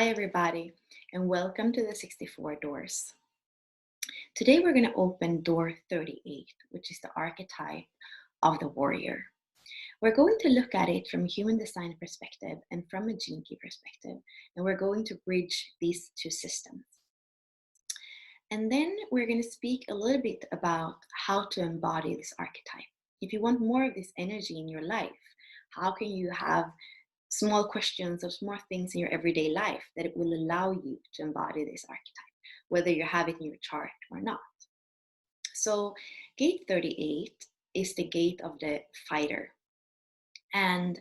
Hi, everybody, and welcome to the 64 Doors. Today, we're going to open door 38, which is the archetype of the warrior. We're going to look at it from a human design perspective and from a gene key perspective, and we're going to bridge these two systems. And then we're going to speak a little bit about how to embody this archetype. If you want more of this energy in your life, how can you have small questions or small things in your everyday life that it will allow you to embody this archetype, whether you have it in your chart or not. So gate 38 is the gate of the fighter, and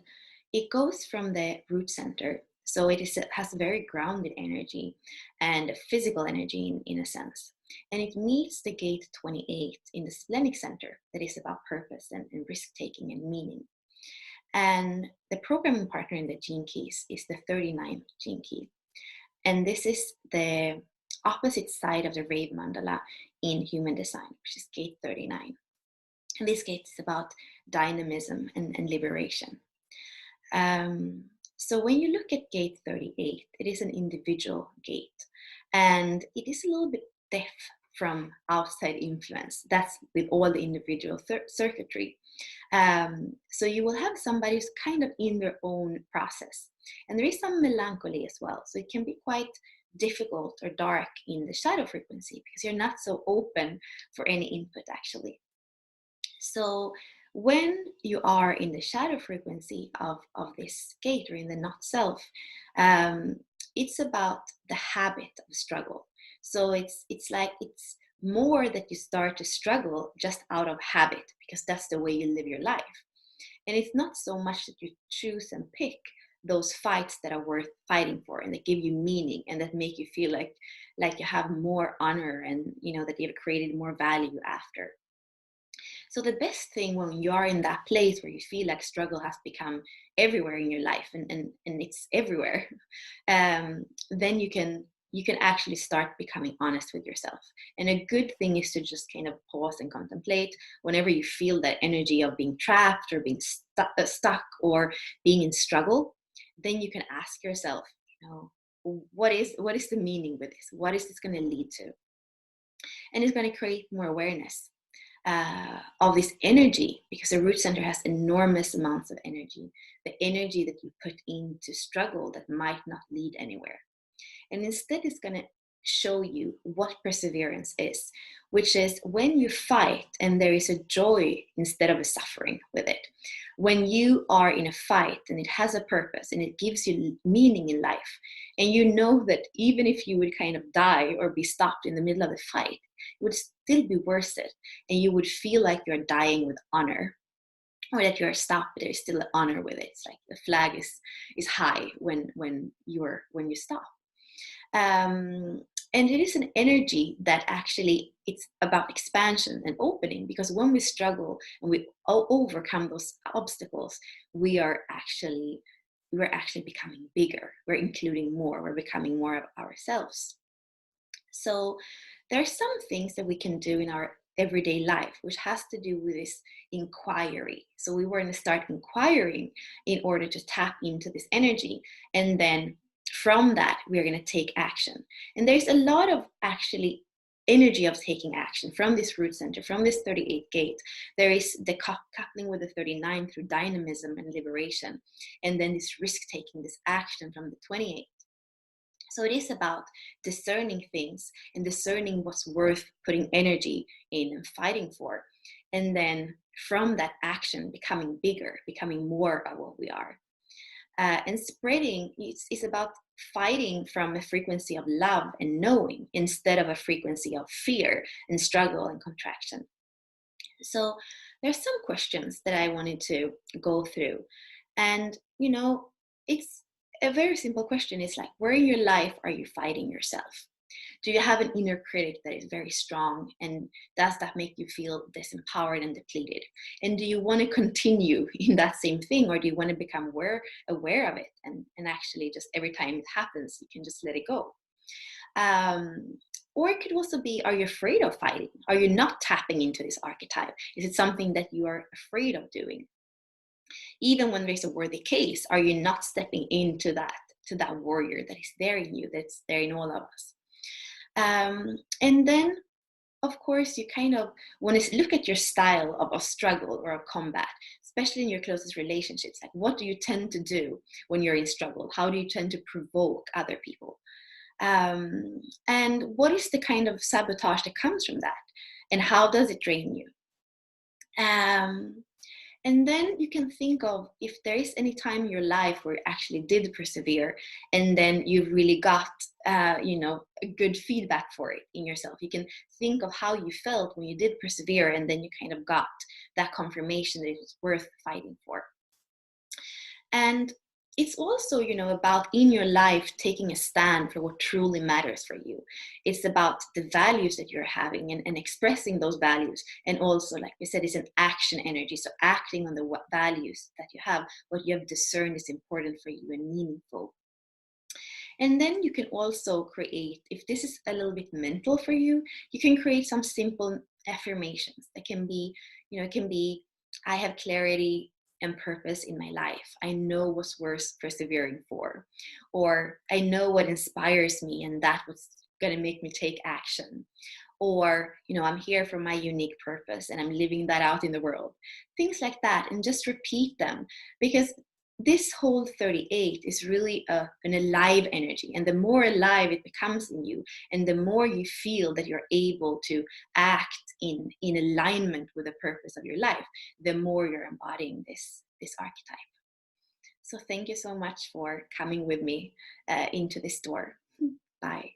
it goes from the root center. So it has very grounded energy and physical energy in a sense. And it meets the gate 28 in the splenic center, that is about purpose and risk-taking and meaning. And the programming partner in the gene keys is the 39th gene key. And this is the opposite side of the rave mandala in human design, which is gate 39. And this gate is about dynamism and liberation. So when you look at gate 38, it is an individual gate. And it is a little bit deaf from outside influence. That's with all the individual circuitry. So you will have somebody who's kind of in their own process. And there is some melancholy as well. So it can be quite difficult or dark in the shadow frequency because you're not so open for any input actually. So when you are in the shadow frequency of this gate or in the not self, it's about the habit of struggle. So it's more that you start to struggle just out of habit because that's the way you live your life. And it's not so much that you choose and pick those fights that are worth fighting for and that give you meaning and that make you feel like you have more honor and that you've created more value after. So the best thing when you are in that place where you feel like struggle has become everywhere in your life and it's everywhere, then you can actually start becoming honest with yourself. And a good thing is to just kind of pause and contemplate whenever you feel that energy of being trapped or being stuck or being in struggle. Then you can ask yourself, what is the meaning with this? What is this going to lead to? And it's going to create more awareness of this energy, because the root center has enormous amounts of energy, the energy that you put into struggle that might not lead anywhere. And instead it's going to show you what perseverance is, which is when you fight and there is a joy instead of a suffering with it. When you are in a fight and it has a purpose and it gives you meaning in life, and you know that even if you would kind of die or be stopped in the middle of the fight, it would still be worth it, and you would feel like you're dying with honor, or that you're stopped, but there's still an honor with it. It's like the flag is high when you stop. And it is an energy that actually it's about expansion and opening, because when we struggle and we overcome those obstacles, we're actually becoming bigger. We're including more. We're becoming more of ourselves. So there are some things that we can do in our everyday life, which has to do with this inquiry. So we were going to start inquiring in order to tap into this energy, and then from that we're going to take action. And there's a lot of actually energy of taking action from this root center, from this 38 gate. There is the coupling with the 39 through dynamism and liberation, and then this risk taking, this action from the 28. So it is about discerning things and discerning what's worth putting energy in and fighting for. And then from that action, becoming bigger, becoming more of what we are. And spreading is about fighting from a frequency of love and knowing instead of a frequency of fear and struggle and contraction. So there's some questions that I wanted to go through. And, it's a very simple question. Is like, where in your life are you fighting yourself? Do you have an inner critic that is very strong? And does that make you feel disempowered and depleted? And do you want to continue in that same thing? Or do you want to become aware of it? And actually just every time it happens, you can just let it go. Or it could also be, are you afraid of fighting? Are you not tapping into this archetype? Is it something that you are afraid of doing? Even when there's a worthy case, are you not stepping into that to that warrior that is there in you, that's there in all of us. And then, of course, you kind of want to look at your style of a struggle or a combat, especially in your closest relationships. Like, what do you tend to do when you're in struggle? How do you tend to provoke other people? And what is the kind of sabotage that comes from that? And how does it drain you? And then you can think of if there is any time in your life where you actually did persevere, and then you've really got, a good feedback for it in yourself. You can think of how you felt when you did persevere, and then you kind of got that confirmation that it was worth fighting for. And it's also, about in your life taking a stand for what truly matters for you. It's about the values that you're having and expressing those values. And also, like we said, it's an action energy. So acting on the values that you have, what you have discerned is important for you and meaningful. And then you can also create, if this is a little bit mental for you, you can create some simple affirmations that can be, I have clarity and purpose in my life. I know what's worth persevering for. Or I know what inspires me, and that's what's going to make me take action. Or, I'm here for my unique purpose and I'm living that out in the world. Things like that, and just repeat them, because this whole 38 is really an alive energy. And the more alive it becomes in you, and the more you feel that you're able to act in alignment with the purpose of your life, the more you're embodying this archetype. So thank you so much for coming with me into this door. Bye.